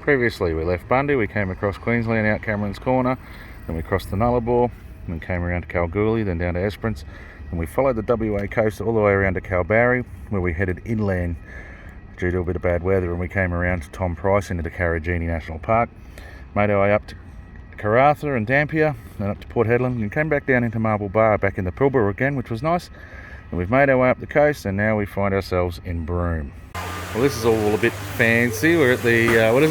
Previously we left Bundy, we came across Queensland out Cameron's Corner, then we crossed the Nullarbor, then came around to Kalgoorlie, then down to Esperance, and we followed the WA coast all the way around to Kalbarri, where we headed inland due to a bit of bad weather, and we came around to Tom Price into Carragini National Park, made our way up to Karratha and Dampier, then up to Port Hedland, and came back down into Marble Bar, back into Pilbara again, which was nice. And we've made our way up the coast, and now we find ourselves in Broome. Well, this is all a bit fancy. We're at the,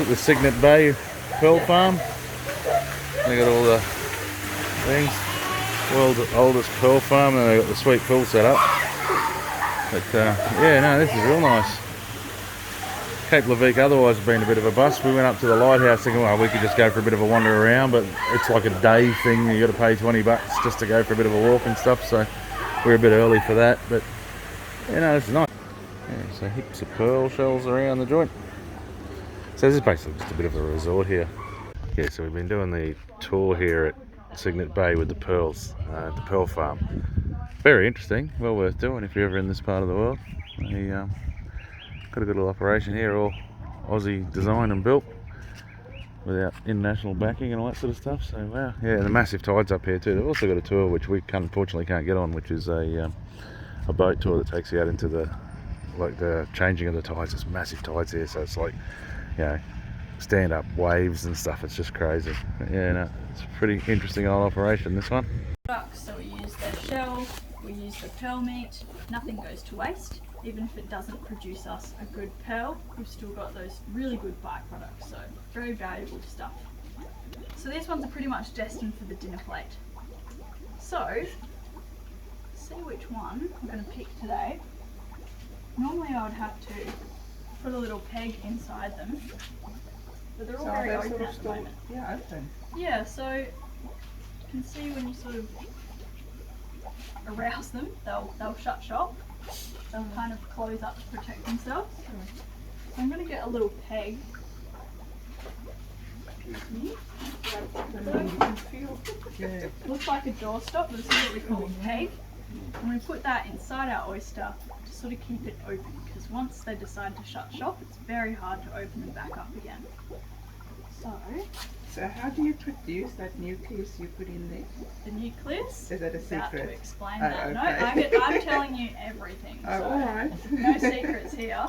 the Cygnet Bay Pearl Farm. They got all the things. World's oldest pearl farm, and they got the sweet pool set up. But yeah, no, this is real nice. Cape Leveque otherwise has been a bit of a bust. We went up to the lighthouse thinking, well, we could just go for a bit of a wander around, but it's like a day thing. You got to pay $20 just to go for a bit of a walk and stuff. So we're a bit early for that, but you know, this is nice. Yeah, so heaps of pearl shells around the joint. So this is basically just a bit of a resort here. Yeah, so we've been doing the tour here at Cygnet Bay with the pearls, the pearl farm. Very interesting, well worth doing if you're ever in this part of the world. They got a good little operation here, all Aussie designed and built without international backing and all that sort of stuff. So wow, yeah, and the massive tides up here too. They've also got a tour which we unfortunately can't get on, which is a boat tour that takes you out into the changing of the tides. There's massive tides here, so it's like, you know, stand up waves and stuff. It's just crazy. Yeah, no, it's a pretty interesting old operation, this one. So we use their shell, we use the pearl meat, nothing goes to waste. Even if it doesn't produce us a good pearl, we've still got those really good byproducts, so very valuable stuff. So these ones are pretty much destined for the dinner plate. So, see which one I'm going to pick today. Normally I would have to put a little peg inside them, but they're all very open at the moment. Yeah, open. Yeah, so you can see when you sort of arouse them, they'll shut shop. They'll kind of close up to protect themselves. So I'm going to get a little peg. Looks like a doorstop, but this is what we call a peg. And we put that inside our oyster to sort of keep it open, because once they decide to shut shop, it's very hard to open them back up again. So how do you produce that nucleus you put in there? The nucleus? Is that a secret? About to explain that. Okay. No, I'm telling you everything. Oh, so alright. No secrets here.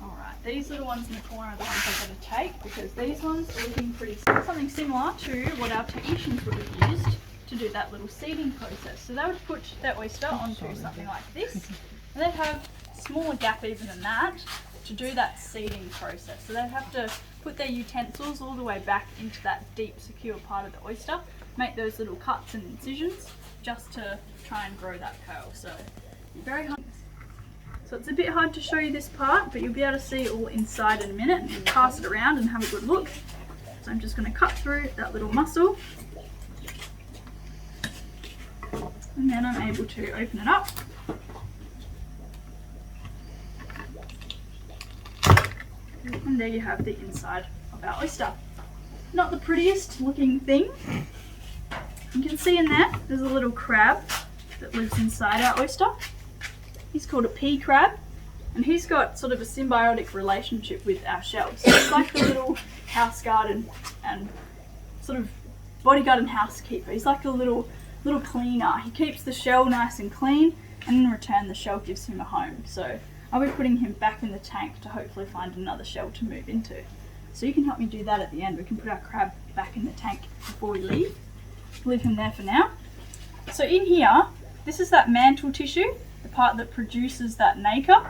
Alright, these little ones in the corner are the ones I'm going to take, because these ones are looking pretty something similar to what our technicians would have used to do that little seeding process. So they would put their oyster onto something like this, and they'd have a smaller gap even than that to do that seeding process. So they'd have to put their utensils all the way back into that deep, secure part of the oyster, make those little cuts and incisions just to try and grow that pearl. So very hard. So it's a bit hard to show you this part, but you'll be able to see it all inside in a minute, and pass it around and have a good look. So I'm just going to cut through that little muscle, and then I'm able to open it up. And there you have the inside of our oyster. Not the prettiest looking thing. You can see in there's a little crab that lives inside our oyster. He's called a pea crab, and he's got sort of a symbiotic relationship with our shells. So it's like the little house guard and sort of bodyguard and housekeeper. He's like a little cleaner. He keeps the shell nice and clean, and in return the shell gives him a home. So I'll be putting him back in the tank to hopefully find another shell to move into. So you can help me do that at the end. We can put our crab back in the tank before we leave. Leave him there for now. So in here, this is that mantle tissue, the part that produces that nacre.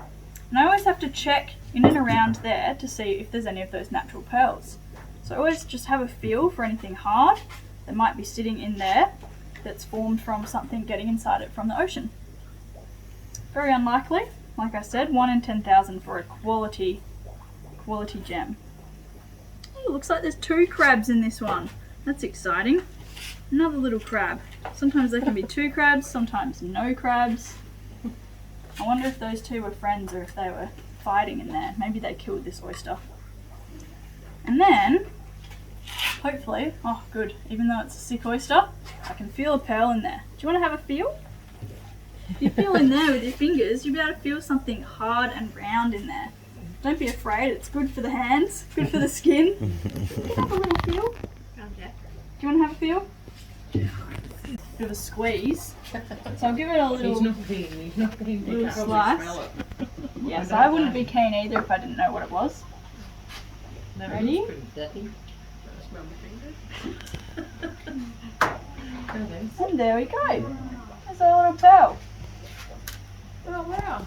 And I always have to check in and around there to see if there's any of those natural pearls. So I always just have a feel for anything hard that might be sitting in there that's formed from something getting inside it from the ocean. Very unlikely. Like I said, 1 in 10,000 for a quality gem. Oh, looks like there's 2 crabs in this one. That's exciting. Another little crab. Sometimes there can be 2 crabs, sometimes no crabs. I wonder if those 2 were friends or if they were fighting in there. Maybe they killed this oyster. And then, hopefully, oh good, even though it's a sick oyster, I can feel a pearl in there. Do you want to have a feel? If you feel in there with your fingers, you'll be able to feel something hard and round in there. Don't be afraid, it's good for the hands, good for the skin. You can have a little feel. Okay. Do you want to have a feel? Bit of a squeeze. So I'll give it a little, He's not keen to little probably slice. smell it. Yes, I wouldn't be keen either if I didn't know what it was. No, Ready? it's pretty dirty. Can I smell my fingers? Okay. And there we go. There's our little pearl. Oh wow.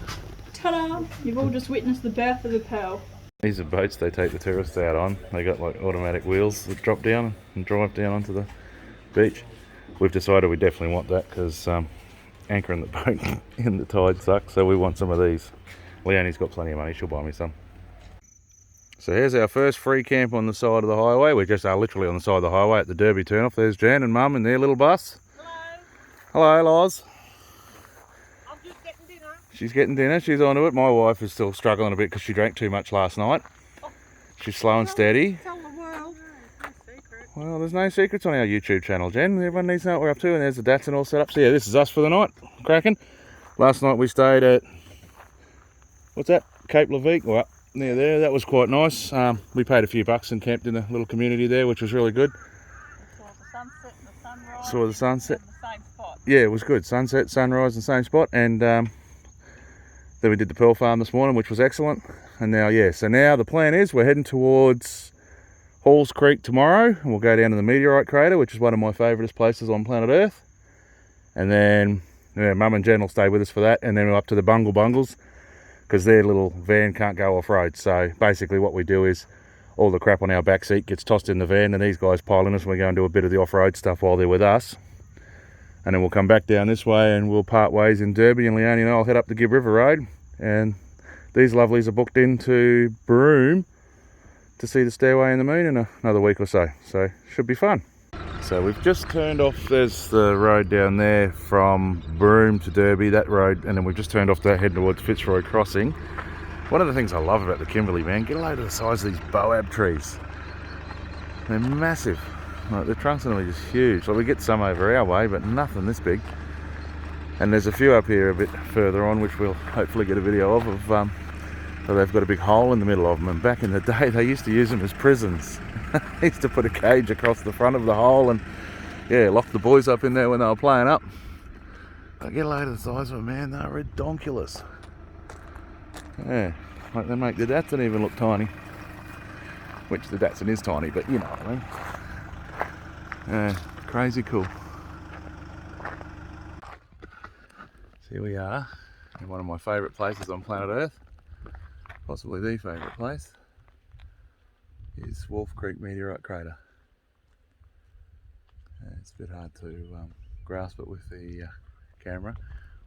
Ta-da! You've all just witnessed the birth of the pearl. These are boats they take the tourists out on. They got like automatic wheels that drop down and drive down onto the beach. We've decided we definitely want that because anchoring the boat in the tide sucks, so we want some of these. Leonie's got plenty of money, she'll buy me some. So here's our first free camp on the side of the highway. We just are literally on the side of the highway at the Derby turnoff. There's Jan and Mum in their little bus. Hello. Hello, Loz. I'm just getting dinner. She's getting dinner, she's onto it. My wife is still struggling a bit because she drank too much last night. She's slow and steady. Tell the world. No secret. Well, there's no secrets on our YouTube channel, Jen. Everyone needs to know what we're up to, and there's the Datsun all set up. So yeah, this is us for the night. Cracking. Last night we stayed at, what's that? Cape Leveque, or up near there. That was quite nice. We paid a few bucks and camped in a little community there, which was really good. Saw the sunset and the sunrise. Saw the sunset. In the same spot. Yeah, it was good. Sunset, sunrise, and same spot. And then we did the pearl farm this morning, which was excellent. And now, yeah, so now the plan is we're heading towards Halls Creek tomorrow, and we'll go down to the meteorite crater, which is one of my favourite places on planet Earth. And then yeah, Mum and Jen will stay with us for that, and then we're up to the Bungles, because their little van can't go off-road. So basically what we do is all the crap on our back seat gets tossed in the van, and these guys pile in us, and we go and do a bit of the off-road stuff while they're with us. And then we'll come back down this way, and we'll part ways in Derby, and Leonie and I will head up the Gibb River Road. And these lovelies are booked into Broome to see the Stairway in the Moon in another week or so. So should be fun. So we've just turned off, there's the road down there from Broome to Derby, that road, and then we've just turned off that heading towards Fitzroy Crossing. One of the things I love about the Kimberley, man, get a load of the size of these boab trees. They're massive. Like, the trunks are just huge. Like, we get some over our way, but nothing this big. And there's a few up here a bit further on, which we'll hopefully get a video of so they've got a big hole in the middle of them. And back in the day, they used to use them as prisons. They used to put a cage across the front of the hole and, yeah, lock the boys up in there when they were playing up. But get a load of the size of them, man. They're redonkulous. Yeah, like they make the Datsun even look tiny. Which the Datsun is tiny, but you know what I mean. Yeah, crazy cool. So here we are in one of my favourite places on planet Earth. Possibly the favourite place. Is Wolf Creek Meteorite Crater. It's a bit hard to grasp it with the camera.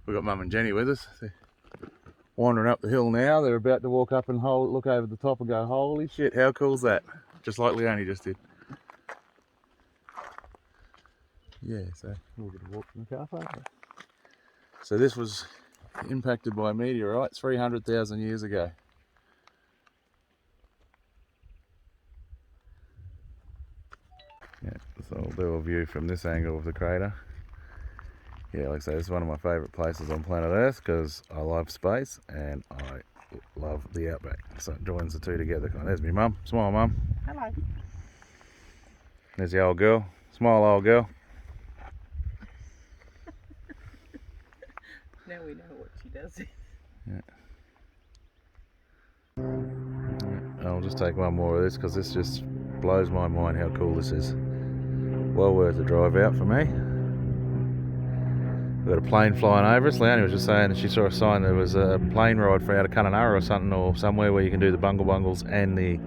We've got Mum and Jenny with us. They're wandering up the hill now. They're about to walk up and look over the top and go, holy shit, how cool's that? Just like Leonie just did. Yeah, so we'll get a walk from the car park. So this was impacted by a meteorite 300,000 years ago. Yeah, so I'll do a view from this angle of the crater. Yeah, like I say, this is one of my favourite places on planet Earth because I love space and I love the outback. So it joins the two together. There's me mum. Smile, Mum. Hello. There's the old girl. Smile, old girl. Now we know what she does. Yeah. I'll just take one more of this because this just blows my mind how cool this is. Well worth the drive out for me. We've got a plane flying over us. Leonie was just saying that she saw a sign there was a plane ride for out of Kununurra or something, or somewhere where you can do the Bungles and the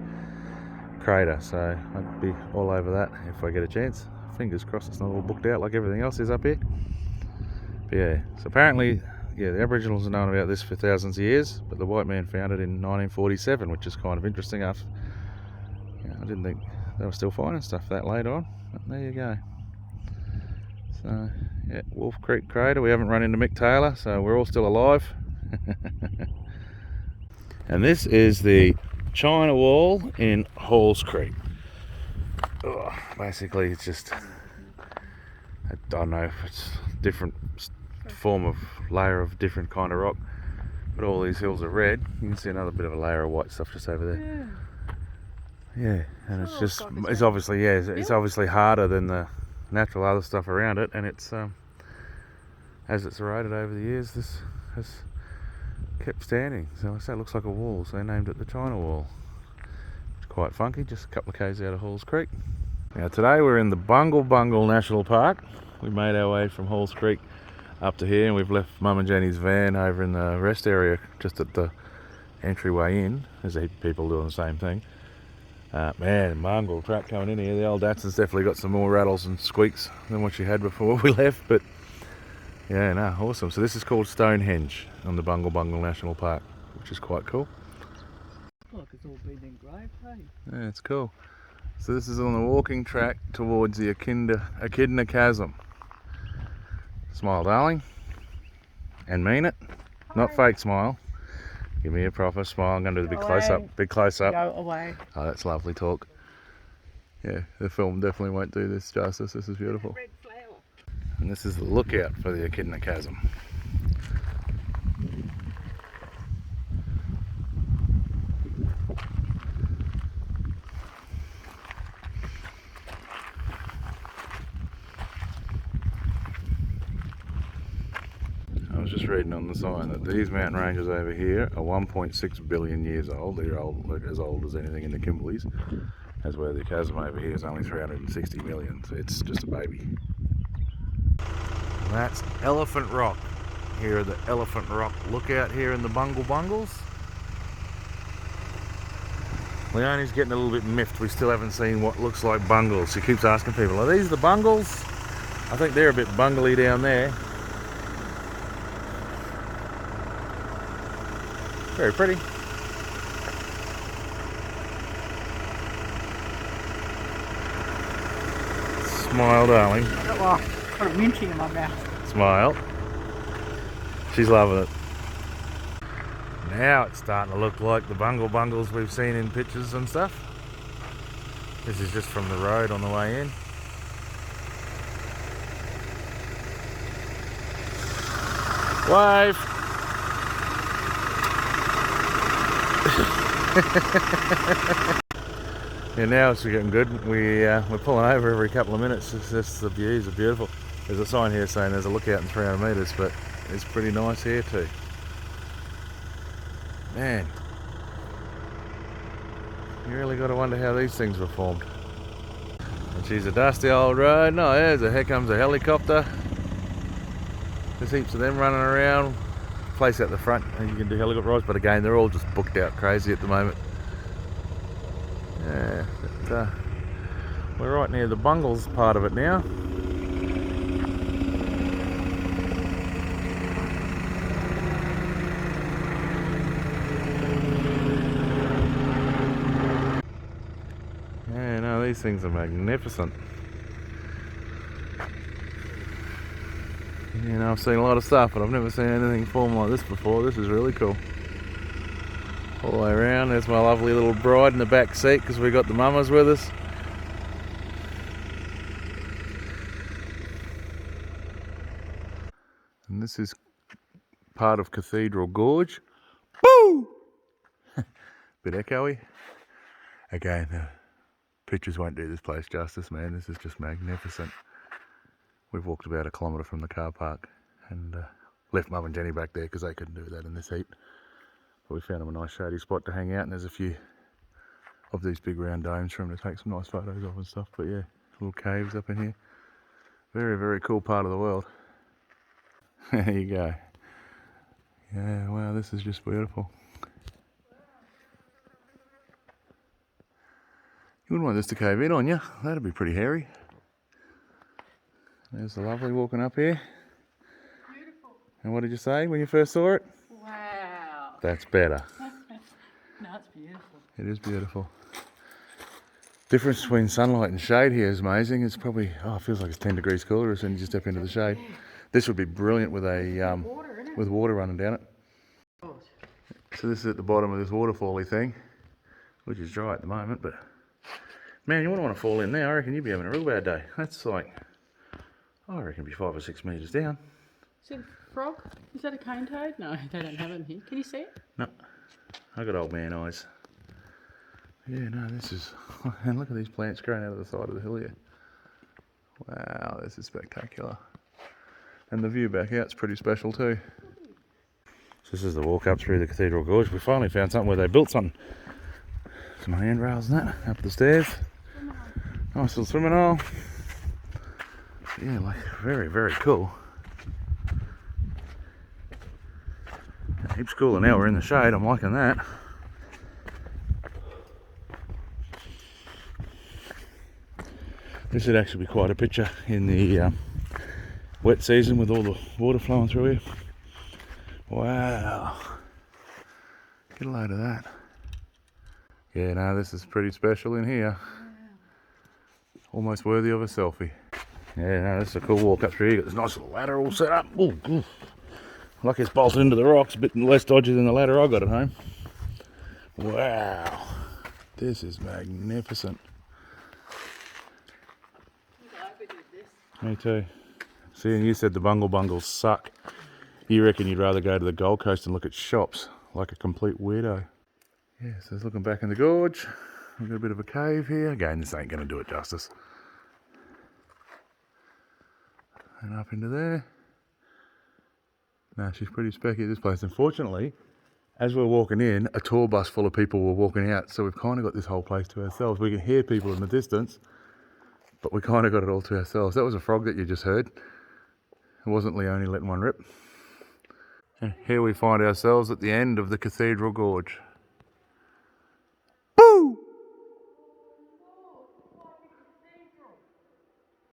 crater. So I'd be all over that if I get a chance. Fingers crossed it's not all booked out like everything else is up here. But yeah, so apparently, yeah, the Aboriginals have known about this for thousands of years, but the white man found it in 1947, which is kind of interesting. I didn't think they were still finding stuff that late on, but there you go. So yeah, Wolf Creek Crater. We haven't run into Mick Taylor, so we're all still alive. And this is the China Wall in Halls Creek. Oh, basically, it's just, I don't know if it's different form of layer of different kind of rock. But all these hills are red. You can see another bit of a layer of white stuff just over there. Yeah, and it's just, it's obviously, yeah, it's obviously harder than the natural other stuff around it, and it's, as it's eroded over the years, this has kept standing. So I say it looks like a wall, so they named it the China Wall. It's quite funky, just a couple of k's out of Halls Creek. Now today we're in the Bungle National Park. We made our way from Halls Creek up to here, and we've left Mum and Jenny's van over in the rest area just at the entryway in. There's a heap of people doing the same thing. Man, mongrel track coming in here. The old Datsun's definitely got some more rattles and squeaks than what she had before we left, but yeah, no, awesome. So this is called Stonehenge on the Bungle National Park, which is quite cool. Look, it's all been engraved, hey? Yeah, it's cool. So this is on the walking track towards the Echidna Chasm. Smile, darling, and mean it. Not fake smile. Give me a proper smile. I'm going to do the big close up. Big close up. Go away. Oh, that's lovely talk. Yeah, the film definitely won't do this justice. This is beautiful. Red flower. And this is the lookout for the Echidna Chasm. I was just reading on the sign that these mountain ranges over here are 1.6 billion years old. They're old, like as old as anything in the Kimberleys. As where the chasm over here is only 360 million, so it's just a baby. And that's Elephant Rock. Here are the Elephant Rock lookout here in the Bungles. Leonie's getting a little bit miffed. We still haven't seen what looks like Bungles. She keeps asking people, are these the Bungles? I think they're a bit bungly down there. Very pretty. Smile, darling. Oh, put a minty in my mouth. Smile. She's loving it. Now it's starting to look like the Bungles we've seen in pictures and stuff. This is just from the road on the way in. Wave! Yeah, now it's getting good. We're pulling over every couple of minutes. It's just, the views are beautiful. There's a sign here saying there's a lookout in 300 metres, but it's pretty nice here too. Man, you really got to wonder how these things were formed. And she's a dusty old road. No, here comes a helicopter. There's heaps of them running around. Place out the front and you can do helicopter rides, but again they're all just booked out crazy at the moment. Yeah, but, we're right near the Bungles part of it now. Yeah, no, these things are magnificent. You know, I've seen a lot of stuff, but I've never seen anything form like this before. This is really cool. All the way around. There's my lovely little bride in the back seat because we got the mamas with us. And this is part of Cathedral Gorge. Boo! Bit echoey. Again, the pictures won't do this place justice, man. This is just magnificent. We've walked about 1 kilometre from the car park and left Mum and Jenny back there because they couldn't do that in this heat. But we found them a nice shady spot to hang out, and there's a few of these big round domes for them to take some nice photos of and stuff. But yeah, little caves up in here. Very, very cool part of the world. There you go. Yeah, wow, this is just beautiful. You wouldn't want this to cave in on you. That'd be pretty hairy. There's the lovely walking up here. Beautiful. And what did you say when you first saw it? Wow. That's better. No, it's beautiful. It is beautiful. Difference between sunlight and shade here is amazing. It's probably, it feels like it's 10 degrees cooler as soon as you step into the shade. This would be brilliant with a with water running down it. So this is at the bottom of this waterfally thing, which is dry at the moment, but man, you wouldn't want to fall in there. I reckon you'd be having a real bad day. That's like, I reckon it'd be 5 or 6 metres down. See the frog? Is that a cane toad? No, they don't have them here. Can you see it? No, I got old man eyes. Yeah, no, this is, and look at these plants growing out of the side of the hill here. Wow, this is spectacular. And the view back out's pretty special too. So this is the walk up through the Cathedral Gorge. We finally found something where they built something. Some handrails and that, up the stairs. Nice little swimming hole. Yeah, like very, very cool. Heaps cooler now we're in the shade, I'm liking that. This would actually be quite a picture in the wet season with all the water flowing through here. Wow. Get a load of that. Yeah, no, this is pretty special in here. Almost worthy of a selfie. Yeah, no, this is a cool walk up through here. Got this nice little ladder all set up. Ooh, ooh. Like it's bolted into the rocks, a bit less dodgy than the ladder I got at home. Wow. This is magnificent. Me too. See, and you said the Bungles suck. You reckon you'd rather go to the Gold Coast and look at shops like a complete weirdo. Yeah, so it's looking back in the gorge. We've got a bit of a cave here. Again, this ain't going to do it justice. And up into there. No, she's pretty specky, this place. Unfortunately, as we're walking in, a tour bus full of people were walking out, so we've kind of got this whole place to ourselves. We can hear people in the distance, but we kind of got it all to ourselves. That was a frog that you just heard. It wasn't Leonie letting one rip. And here we find ourselves at the end of the Cathedral Gorge. Boo!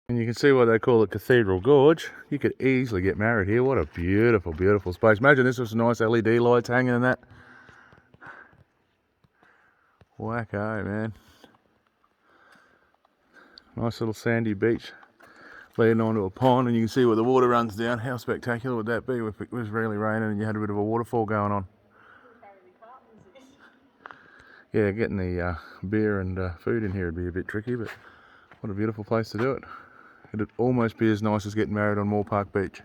And you can see why they call it Cathedral Gorge. You could easily get married here. What a beautiful, beautiful space. Imagine this was nice LED lights hanging and that. Wacko, man. Nice little sandy beach leading onto a pond, and you can see where the water runs down. How spectacular would that be if it was really raining and you had a bit of a waterfall going on? Yeah, getting the beer and food in here would be a bit tricky, but what a beautiful place to do it. It'd almost be as nice as getting married on Moore Park Beach.